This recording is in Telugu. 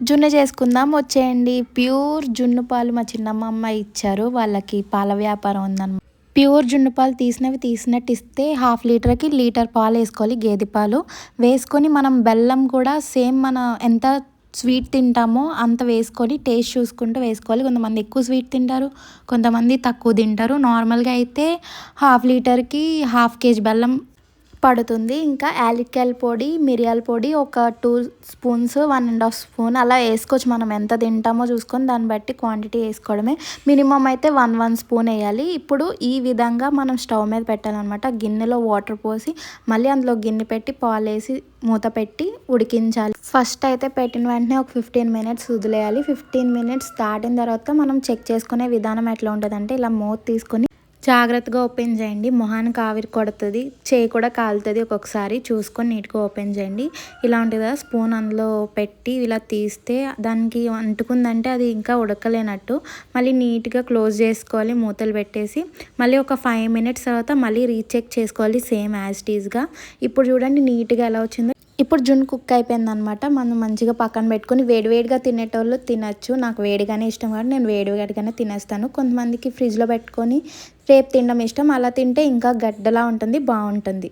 జున్ను చేసుకుందాం వచ్చేయండి. ప్యూర్ జున్ను పాలు మా చిన్నమ్మమ్మ ఇచ్చారు. వాళ్ళకి పాల వ్యాపారం ఉందన్నమాట. ప్యూర్ జున్ను పాలు తీసినట్టు ఇస్తే హాఫ్ లీటర్కి లీటర్ పాలు వేసుకోవాలి, గేదె పాలు వేసుకొని మనం బెల్లం కూడా సేమ్ మన ఎంత స్వీట్ తింటామో అంత వేసుకొని టేస్ట్ చూసుకుంటూ వేసుకోవాలి. కొంతమంది ఎక్కువ స్వీట్ తింటారు, కొంతమంది తక్కువ తింటారు. నార్మల్గా అయితే హాఫ్ లీటర్కి హాఫ్ కేజీ బెల్లం పడుతుంది. ఇంకా యాలక్కాయల పొడి, మిరియాల పొడి ఒక 2 స్పూన్స్, 1½ స్పూన్ అలా వేసుకోవచ్చు. మనం ఎంత తింటామో చూసుకొని దాన్ని బట్టి క్వాంటిటీ వేసుకోవడమే. మినిమం అయితే 1 స్పూన్ వేయాలి. ఇప్పుడు ఈ విధంగా మనం స్టవ్ మీద పెట్టాలన్నమాట. గిన్నెలో వాటర్ పోసి మళ్ళీ అందులో గిన్నె పెట్టి పాలు వేసి మూత పెట్టి ఉడికించాలి. ఫస్ట్ అయితే పెట్టిన వెంటనే ఒక 15 మినిట్స్ వదిలేయాలి. 15 మినిట్స్ దాటిన తర్వాత మనం చెక్ చేసుకునే విధానం ఎట్లా ఉంటుందంటే ఇలా మూత తీసుకొని జాగ్రత్తగా ఓపెన్ చేయండి. మొహానికి ఆవిరి కొడుతుంది, చేయి కూడా కాలుతుంది. ఒక్కొక్కసారి చూసుకొని నీట్గా ఓపెన్ చేయండి. ఇలా ఉంటుంది కదా, స్పూన్ అందులో పెట్టి ఇలా తీస్తే దానికి అంటుకుందంటే అది ఇంకా ఉడకలేనట్టు. మళ్ళీ నీట్గా క్లోజ్ చేసుకోవాలి మూతలు పెట్టేసి. మళ్ళీ ఒక 5 మినిట్స్ తర్వాత మళ్ళీ రీచెక్ చేసుకోవాలి సేమ్ యాజ్ ఇట్ ఈస్గా. ఇప్పుడు చూడండి నీట్గా ఎలా వచ్చిందో. ఇప్పుడు జున్ను కుక్ అయిపోయిందనమాట. మనం మంచిగా పక్కన పెట్టుకొని వేడివేడిగా తినేటోళ్ళు తినచ్చు. నాకు వేడిగానే ఇష్టం కాబట్టి నేను వేడివేడిగానే తినేస్తాను. కొంతమందికి ఫ్రిడ్జ్లో పెట్టుకొని రేపు తినడం ఇష్టం. అలా తింటే ఇంకా గడ్డలా ఉంటుంది, బాగుంటుంది.